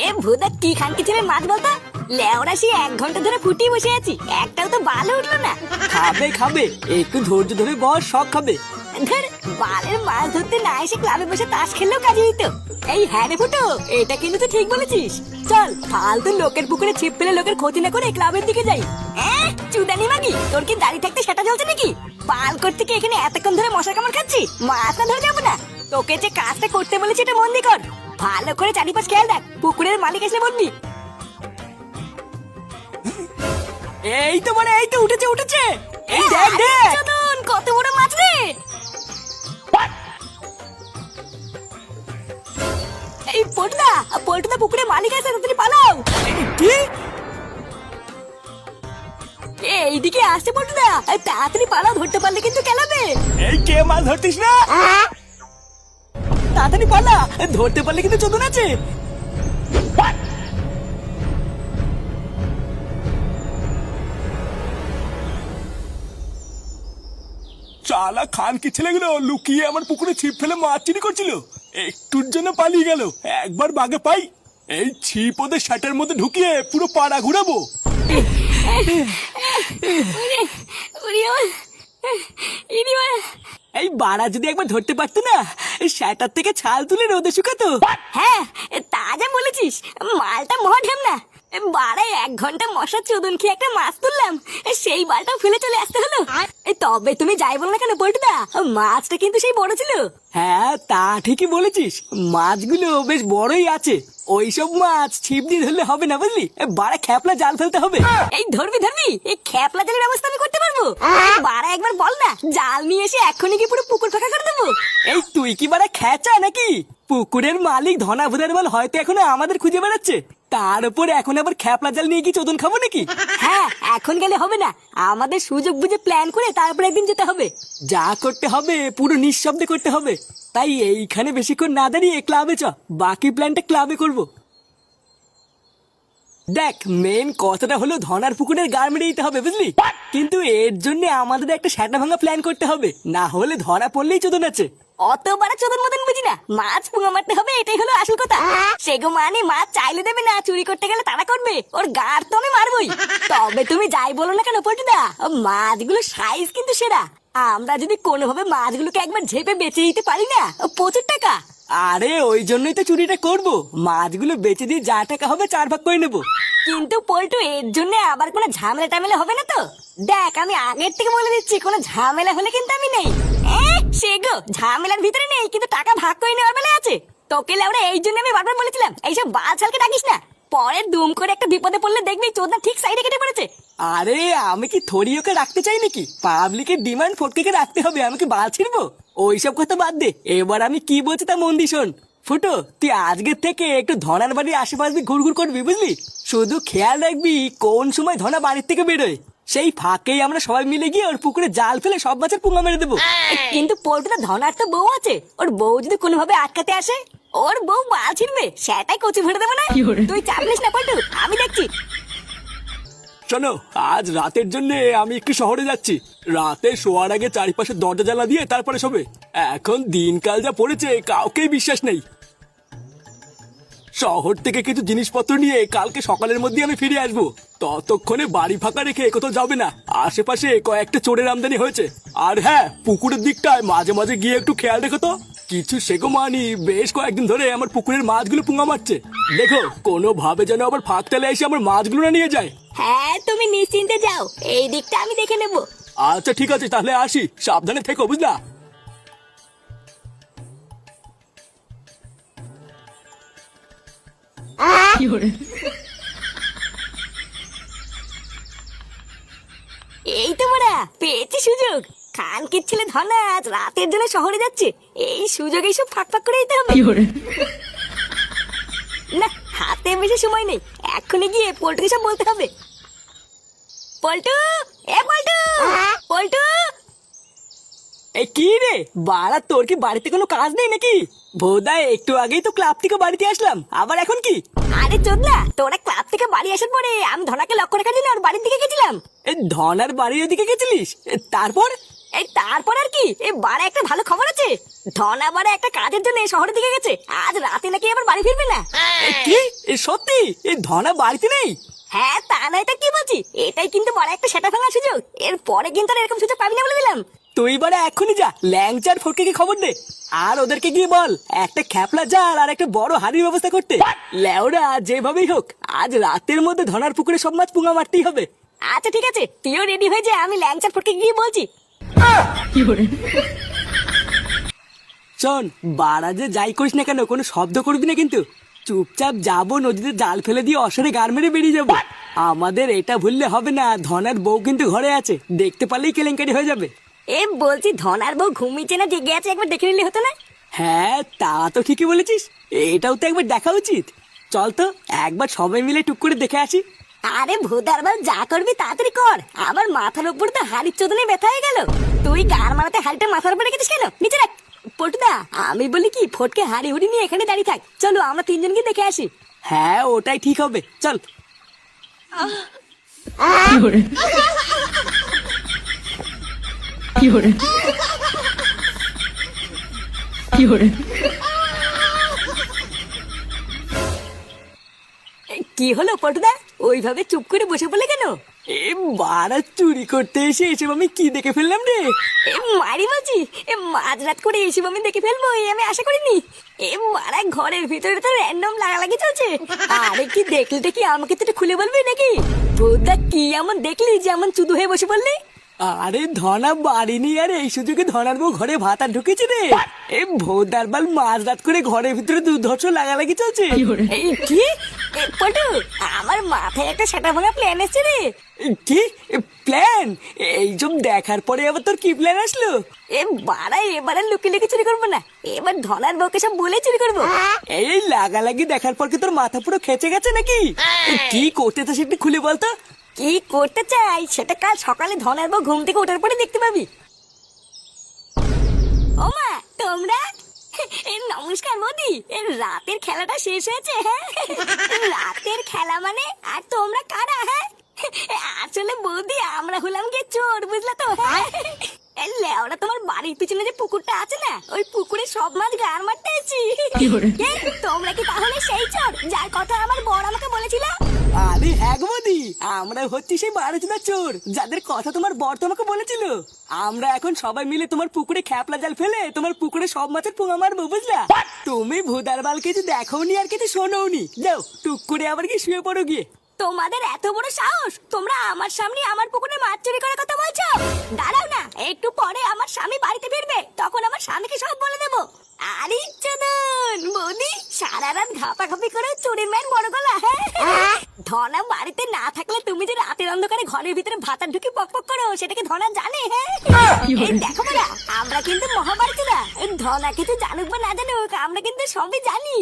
এ ভুদা কি খানকি ছেলে মাছ বলতো? লেওরা সে 1 ঘন্টা ধরে ফুটিয়ে বসে আছি, একটাও তো ভালো উঠলো না। খাবে খাবে, একটু ধৈর্য ধরে বস, সব খাবে। ধর, বালের মাছ ধরতে না এসে ক্লাবে বসে তাস খেললেও কাজে দিত। এই হ্যাঁ রে ফুটো, এটা কিন্তু তুই ঠিক বলেছিস। চল ফালতু লোকের পুকুরে ছিপ ফেলে লোকের ক্ষতি না করে ক্লাবের দিকে যাই। চুদানি মাগি, তোর কি দাড়ি থাকতে সেটা জ্বলছে নাকি? পাল করতে কি এখানে এতক্ষণ ধরে মশার কামড় খাচ্ছি? মাছ না ধরে যাবো না? তোকে যে কাজটা করতে বলেছি এটা মন দিয়ে কর। ভালো করে চারিপাশ খেয়াল রাখ, পুকুরের মালিক এসে বলবি। এই তো মানে এই তো উঠেছে উঠেছে, এই দেখ দেখ। চোদন, কত বড় মাছ রে! এই পটুদা, পটুদা পুকুরে মালিক আছে, তাড়াতাড়ি পালাও। কি? এইদিকে আসছে পটুদা, তাড়াতাড়ি পালাও, ধরতে পারলে কিন্তু কেলাবে। এই কে মাছ ধরতিস না? তাড়াতাড়ি পালা, ধরতে পারলে কিন্তু চোদন আছে। চালা খান কি ছেলেগুলো লুকিয়ে আমার পুকুরে ছিপ ফেলে মাছ চুরি করছিল, একটুর জন্য পালিয়ে গেল। একবার বাগে পাই, এই ছিপ ওদের শার্টের মধ্যে ঢুকিয়ে পুরো পাড়া ঘুরাবো। এই বাড়া যদি একবার ধরতে পারতো না, শাটার থেকে ছাল তুলে রোদে শুকাতো। হ্যাঁ, তা যা বলেছিস, মালটা মহাঢেম না। বাড়া 1 ঘন্টা মশার চোদন খেয়ে একটা মাছ তুললাম, সেই বালটাও ফেলে চলে আসতে হলো। তবে তুমি যাই বলো না কেন পল্টুদা, মাছটা কিন্তু সেই বড় ছিল। হ্যাঁ তা ঠিকই বলেছিস, মাছগুলো বেশ বড়ই আছে। ওইসব মাছ ছিপ দিয়ে ধরলে হবে না, বুঝলি? বাড়া খ্যাপলা জাল ফেলতে হবে। এই ধরবি ধরবি, এই খেপলা জালের ব্যবস্থা আমি করতে পারবো। বাড়া একবার বল না, জাল নিয়ে এসে এখনই কি পুরো পুকুর ফাঁকা করে দেবো? এই তুই কি বাড়া খেচা নাকি? পুকুরের মালিক ধনা ভুদার বল হয়তো এখনো আমাদের খুঁজে বেড়াচ্ছে, তার উপর এখন আবার খ্যাপলা জাল নিয়ে কি চোদন খাবো নাকি? হ্যাঁ, এখন গেলে হবে না, আমাদের সুযোগ বুঝে প্ল্যান করে তারপর একদিন যেতে হবে। যা করতে হবে পুরো নিঃশব্দে করতে হবে। তাই এইখানে বেশিক্ষণ না দাঁড়িয়ে ক্লাবে চ, বাকি প্ল্যানটা ক্লাবে করব। দেখ, মেন কথাটা হলো ধনার পুকুরের গাড় মেরে দিতে হবে, বুঝলি? কিন্তু এর জন্য আমাদের একটা শ্যাটা ভাঙা প্ল্যান করতে হবে, না হলে ধরা পড়লেই চোদন আছে। অত বড় চোদন মতন বুঝি না, মাছ পুঙা মারতে হবে, এটাই হলো আসল কথা। সেগো মানে মাছ চাইলে দেবে না, চুরি করতে গেলে তাড়া করবে, ওর গাড় তো আমি মারবই। তবে তুমি যাই বলো না কেন পল্টুদা, মাছগুলো সাইজ কিন্তু সেরা। আমরা যদি কোনোভাবে মাছগুলোকে একবার ঝেপে বেঁচে দিতে পারি না, প্রচুর টাকা। আরে ওই জন্যই তো চুরিটা করব, মাছগুলো বেচে দিয়ে যা টাকা হবে 4 ভাগ করে নেবো। কিন্তু পল্টু, এর জন্য আবার কোনো ঝামেলা টামেলা হবে না তো? দেখ, আমি আগের থেকে বলে দিচ্ছি, কোনো ঝামেলা হলে কিন্তু আমি নেই। সে গো, ঝামেলার ভিতরে নেই, কিন্তু টাকা ভাগ করে নেওয়ার বেলায় আছে। তোকে লেওরা এই জন্য আমি বারবার বলেছিলাম এইসব বালছালকে ডাকিস না, পরে দুম করে একটা বিপদে পড়লে দেখবি চোদনা ঠিক সাইডে কেটে পড়েছে। আরে আমি কি থরি ওকে রাখতে চাই নাকি? পাবলিকের ডিমান্ড ফটকে রাখতে হবে, আমি কি বাল ছিড়বো? ওইসব কথা বাদ দে, এবার আমি কি বলছি তা মন দিয়ে শোন। ফুটো, তুই আজকের থেকে একটু ধনার বাড়ির আশেপাশে দিয়ে ঘুরঘুর করবি, বুঝলি? শুধু খেয়াল রাখবি কোন সময় ধনা বাড়ির থেকে বেরোয়, সেই ফাঁকেই আমরা সবাই মিলে গিয়ে ওর পুকুরে জাল ফেলে সব মাছের পুঙ্গা মেরে দেবো। কিন্তু পল্টুদা, ধনার তো বউ আছে, ওর বউ যদি কোনোভাবে আটকাতে আসে, ওর বউ মাল ছিড়বে, সেটাই কচি ভরে দেবো না। তুই চাপ নিস না পল্টু, আমি দেখছি। শোনো, আজ রাতের জন্য আমি একটু শহরে যাচ্ছি। রাতে শোয়ার আগে চারিপাশে দরজা জ্বালা দিয়ে তারপরে শোবে। এখন দিনকাল যা পড়েছে, কাউকেই বিশ্বাস নেই। শহর থেকে কিছু জিনিসপত্র নিয়ে কালকে সকালের মধ্যে আমি ফিরে আসবো। ততক্ষণে বাড়ি ফাঁকা রেখে কোথাও যাবে না, আশেপাশে কয়েকটা চোরের আমদানি হয়েছে। আর হ্যাঁ, পুকুরের দিকটায় মাঝে মাঝে গিয়ে একটু খেয়াল রেখো তো। কিছু সেগো মানি বেশ কয়েকদিন ধরে আমার পুকুরের মাছগুলো পুঙ্গা মারছে, দেখো কোনো ভাবে যেন আবার ফাঁক তেলে এসে আমার মাছগুলো না নিয়ে যায়। হ্যাঁ, তুমি নিশ্চিন্তে যাও, এই দিকটা আমি দেখে নেবো। আচ্ছা ঠিক আছে, তাহলে আসি, সাবধানে থেকো, বুঝলা? এই তো মোরা পেয়েছি সুযোগ। খানকির ছেলে ধনা আজ রাতের জন্য শহরে যাচ্ছে, এই সুযোগ এইসব ফাঁক ফাঁক করে দিতে হবে। না, হাতে বেশি সময় নেই, এখনই গিয়ে পল্টুকে সব বলতে হবে। পল্টু, এ পল্টু, পল্টু। এই কি রে বাড়া, তোর কি বাড়িতে কোনো কাজ নেই নাকি? বোধহয় একটু আগেই তো ক্লাব থেকে বাড়িতে আসলাম, আবার এখন কি? আরে চোদনা, তোরা ক্লাব থেকে বাড়ি আসার পরে আমি ধনাকে লক্ষ্য রাখার জন্য ওর বাড়ির দিকে গেছিলাম। এই ধনার বাড়ির ওদিকে গেছিলিস? তারপর? এই তারপর আর কি, এই বারে একটা ভালো খবর আছে। ধনা বারে একটা কাজের জন্য শহরের দিকে গেছে, আজ রাতে নাকি আবার বাড়ি ফিরবে না। কি সত্যি এই ধনা বাড়িতে নেই? হ্যাঁ, তা নয় তো কি বলছি, এটাই কিন্তু বড় একটা সেটা ভাঙার সুযোগ। এর পরে কিন্তু আর এরকম সুযোগ পাবি না বলে দিলাম। তুই বারে এক্ষুনি যা ল্যাংচার ফটকে খবর দে, আর ওদেরকে গিয়ে বল একটা খ্যাপলা জাল আর একটা বড় হাড়ির ব্যবস্থা করতে। লেওরা যেভাবেই হোক আজ রাতের মধ্যে ধনার পুকুরে সব মাছ পুঙ্গা মারতেই হবে। আচ্ছা ঠিক আছে, তুইও রেডি হয়ে যা, আমি ল্যাংচার ফটকে গিয়ে বলছি। শোন, বাড়া যে যাই করিস না কেন কোনো শব্দ করবি না কিন্তু। চুপচাপ যাবো, নদীতে জাল ফেলে দিয়ে অসরে গার মেরে বেরিয়ে যাবো। আমাদের এটা ভুললে হবে না, ধনার বউ কিন্তু ঘরে আছে, দেখতে পারলেই কেলেঙ্কারি হয়ে যাবে। এ বলছি, ধনার বউ ঘুমিয়েছে না জেগে আছে একবার দেখে নিলে হতো না? হ্যাঁ তা তো ঠিকই বলেছিস, এটাও তো একবার দেখা উচিত। চল তো একবার সবাই মিলে টুক করে দেখে আসি। আরে ভোদার বাল, যা করবি তাড়াতাড়ি কর, আমার মাথার উপর তো হাড়ির চোদনে ব্যথা হয়ে গেল। তুই গার মারাতে হাড়িটা মাথার উপরে রেখেছিস কেন? নিচে রাখ। পটুদা, আমি বলি কি, ফটকে হাড়ি হুড়ি নিয়ে এখানে দাঁড়িয়ে থাক, চলো আমরা তিনজন গিয়ে দেখে আসি। হ্যাঁ ওটাই ঠিক হবে, চল। কি হলো পটুদা, ওইভাবে চুপ করে বসে পড়লে কেন? এ বাড়া, চুরি করতে এসে এসব আমি কি দেখে ফেললাম রে? এ মারি বলছি, এ মাঝরাত করে এসব আমি দেখে ফেলবো এই আমি আশা করিনি। এ মারা, ঘরের ভিতরে তো র্যান্ডম লাগালাগি চলছে। আরে কি দেখলি কি, আমাকে তো একটু খুলে বলবি নাকি? ভোদা কি এমন দেখলি যে এমন চুদু হয়ে বসে পড়লি? আরে ধনা বাড়িনি, আর এই সুযোগে ধনার বউ ঘরে ভাতা ঢুকেছে রে। এই ভোদার বাল মাঝ রাত করে ঘরের ভিতরে দুর্ধর্ষ লাগালাগি চলছে। এই কি পটু, আমার মাথায় একটা সেটা ভাঙা প্ল্যান এসছে রে। কি প্ল্যান? এইসব দেখার পরে আবার তোর কি প্ল্যান আসলো? এ বাড়া, এবারে লুকিয়ে লুকিয়ে চুরি করবো না, এবার ধনার বউকে সব বলে চুরি করবো। এই লাগালাগি দেখার পর কি তোর মাথা পুরো খেচে গেছে নাকি? কি করতে চাস একটু খুলে বলতো। কি করতে চাই সেটা কাল সকালে ধনার বউ ঘুম থেকে ওঠার পরে দেখতে পাবি। ও মা, তোমরা? নমস্কার মোদি, রাতের খেলাটা শেষ হয়েছে? হ্যাঁ, রাতের খেলা মানে? আর তোমরা কারা? হ্যাঁ, আসলে বৌদি আমরা হলাম গিয়ে চোর, বুঝলা তো? হ্যাঁ, লেওরা, তোমার বাড়ির পিছনে যে পুকুরটা আছে না, ওই পুকুরে সব মাছ গার মারতে এসেছি। তোমরা কি তাহলে সেই চোর যার কথা আমার বড় আমাকে বলেছিল? আরে হ্যাঁ গো বৌদি, আমরা হচ্ছি সেই বারোজনা চোর যাদের কথা তোমার বর তোমাকে বলেছিল। আমরা এখন সবাই মিলে তোমার পুকুরে খ্যাপলা জাল ফেলে তোমার পুকুরে সব মাছের পোঙা মারবো, বুঝলা? তুমি ভুদার বাল কিছু দেখোনি আর কিছু শোনোনি, যাও টুক করে আবার কি শুয়ে পড়ো গিয়ে। তোমাদের এত বড় সাহস, তোমরা আমার সামনে আমার পুকুরে মাছ চুরি করার কথা বলছো? দাঁড়াও না, একটু পরে আমার স্বামী বাড়িতে ফিরবে, তখন আমার স্বামীকে সব বলে দেবো। আরে চোদন বৌদি, সারা রাত ঘাপাঘাপি করে চুরির মায়ের বড় গলা। হ্যাঁ, ধনা বাড়িতে না থাকলে তুমি যে রাতের অন্ধকারে ঘরের ভিতরে ভাতা ঢুকি পক পক করো, সেটাকে ধনা জানে? হ্যাঁ, এই দেখো বড়া, আমরা কিন্তু মহাভারতীরা, ধনা কিছু জানুক বা না জানুক, আমরা কিন্তু সবই জানি।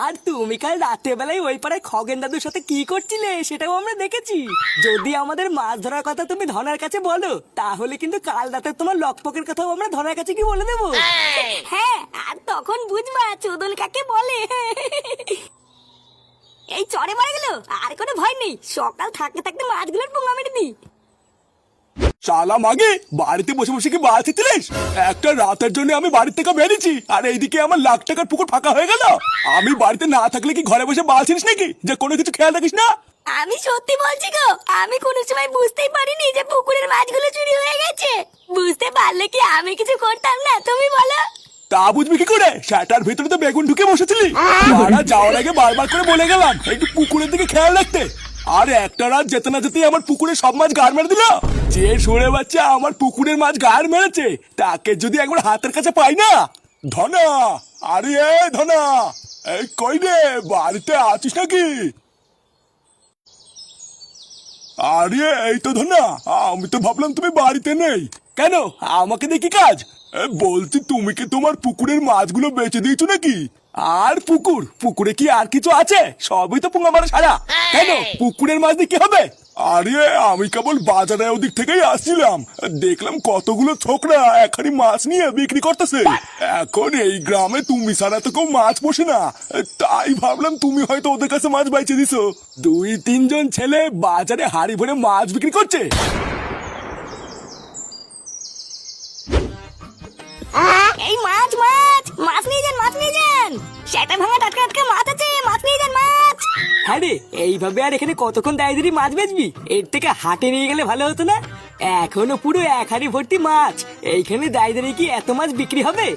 আর তুমি কাল রাতের বেলায় ওই পাড়ায় খগেন দাদুর সাথে কি করছিলে সেটাও আমরা দেখেছি। যদি আমাদের মাছ ধরার কথা তুমি ধনার কাছে বলো, তাহলে কিন্তু কাল রাতে তোমার লকপকের কথাও আমরা ধনার কাছে কি বলে দেবো। হ্যাঁ, আর তখন বুঝবা চোদন কাকে বলে। এই চড়ে মারা গেল, আর কোনো ভয় নেই, সকাল থাকতে থাকতে মাছগুলোর পোঙা মেরে দিই। শালা মাগে, বাড়িতে বসে বসে কি বাল ছিটিলিস? একটা রাতের জন্য আমি বাড়ি থেকে বেরিয়েছি, আর এইদিকে আমার লাখ টাকার পুকুর ফাঁকা হয়ে গেল। আমি বাড়িতে না থাকলে কি ঘরে বসে বাল ছিলিস নাকি, যে কোনো কিছু খেয়াল রাখিস না? আমি সত্যি বলছি গো, আমি কোনো সময় বুঝতেই পারিনি যে পুকুরের মাছগুলো চুরি হয়ে গেছে। বুঝতে পারলে কি আমি কিছু করতাম না, তুমি বলো? তা বুঝবি কি করে? সেটার ভিতরে তো বেগুন ঢুকে বসেছিলি। মারা যাওয়ার আগে বারবার করে বলে গেলাম একটু পুকুরের দিকে খেয়াল রাখতে, আর একটা রাত যেতে না যেতেই আমার পুকুরে সব মাছ গাড় মেরে দিল। যে সরে বাচ্চা আমার পুকুরের মাছ গাড় মেরেছে, তাকে যদি একবার হাতের কাছে পাই না। ধনা, আরে ধনা, এই কই রে, বাড়িতে আছিস নাকি? আরে এই তো ধনা, আমি তো ভাবলাম তুমি বাড়িতে নেই। কেন, আমাকে দেখি কাজ? বলছি তুমি কি তোমার পুকুরের মাছগুলো বেচে দিয়েছো নাকি? আর পুকুরে কি আর কিছু আছে? সবই তো পোঙা মারা সারা। কেন, পুকুরের মাছ দিয়ে কি হবে? আরে আমি কেবল বাজারে ওদিক থেকেই আসছিলাম, দেখলাম কতগুলো ছোকরা এখানে মাছ নিয়ে বিক্রি করতেছে। এখন এই গ্রামে তুমি ছাড়া তো কেউ মাছ পোষে না, তাই ভাবলাম তুমি হয়তো ওদের কাছে মাছ বেচে দিছো। 2-3 জন ছেলে বাজারে হাড়ি ভরে মাছ বিক্রি করছে। এই মাছ মাছ মাছ নিয়ে যান, মাছ নিয়ে যান, সেটা ভাঙা টাটকা টাটকা মাছ আছে, মাছ নিয়ে যান, মাছ। হ্যাঁ রে, এইভাবে আর এখানে কতক্ষণ দাঁড়িয়ে মাছ বেচবি? এর থেকে হাটে নিয়ে গেলে ভালো হতো না? এখনো পুরো এক হাড়ি ভর্তি মাছ, এইখানে দাঁড়িয়ে কি এত মাছ বিক্রি হবে?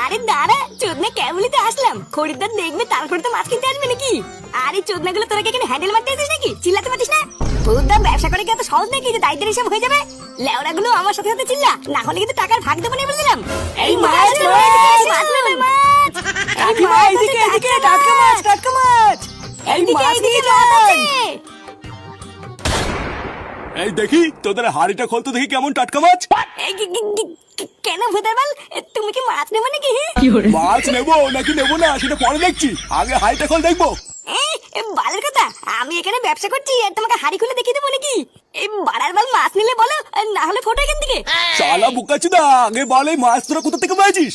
আরে দাঁড়া, চোদনা কেবলই তো আসলাম, খরিদ্দার দেখবে তারপরে তো মাছ কিনতে আসবে নাকি? আরে চোদনা গুলো তোরা কি এখানে হ্যান্ডেল মারতে এসেছিস নাকি? চিল্লাতে পারছিস না? খরিদ্দার ব্যবসা করে কি এত সহজ নাকি যে দায়িত্বের হিসাব হয়ে যাবে? লেওড়া গুলো আমার সাথে সাথে চিল্লা, না হলে কিন্তু টাকার ভাগ দেবো না বলছিলাম। এই মাছ মাছ নেবে, মাছ। কাকিমা, এইদিকে এইদিকে, টাটকা মাছ, টাটকা মাছ। এই মাছ নিয়ে যান। এই দেখি তোদের হাড়িটা খোলতো, দেখি কেমন টাটকা মাছ। এই কেন ভূতার বাল, তুমি কি মাছ নেবে নাকি? মাছ নেবো নাকি নেবো না সেটা পরে দেখছি, আগে হাড়িটা খোল দেখবো। বালের কথা, আমি এখানে ব্যবসা করছি আর তোমাকে হাড়ি খুলে দেখিয়ে দেবো নাকি? এই বাড়ার বাল, মাছ নিলে বলো, না হলে ফটো এখান থেকে। শালা বুকাচুদা, আগে বল এই মাছ তোরা কোথা থেকে পেয়েছিস?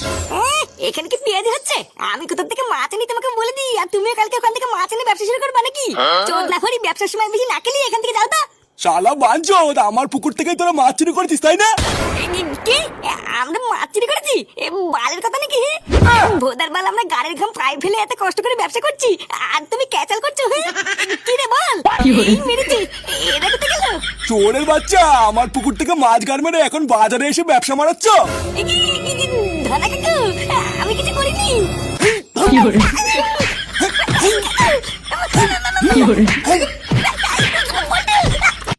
এখানে কি পেঁয়াজ হচ্ছে? আমি কোথা থেকে মাছ আনি তোমাকে বলে দিই, আর তুমিও কালকে ওখান থেকে মাছ এনে ব্যবসা শুরু করবা নাকি? চোদ না করি, ব্যবসার সময় বেশি নাকেলি, এখান থেকে যাও তো। শালা বাঞ্চোদ, আমার পুকুর থেকে তোরা মাছ চুরি করেছিস তাই না? কি আমরা মাছ চুরি করেছি? বালের কথা নাকি? ভোদার বাল, আমরা গাড়ির ঘাম প্রায় ফেলে এত কষ্ট করে ব্যবসা করছি, আর তুমি ক্যাচাল করছো? কি রে বল, এই মেরেছি, এটা কোথায় গেল? চোরের বাচ্চা, আমার পুকুর থেকে মাছ গার মেরে এখন বাজারে এসে ব্যবসা মারাচ্ছ? ধনা কাকু, আমি কিছু করিনি। কি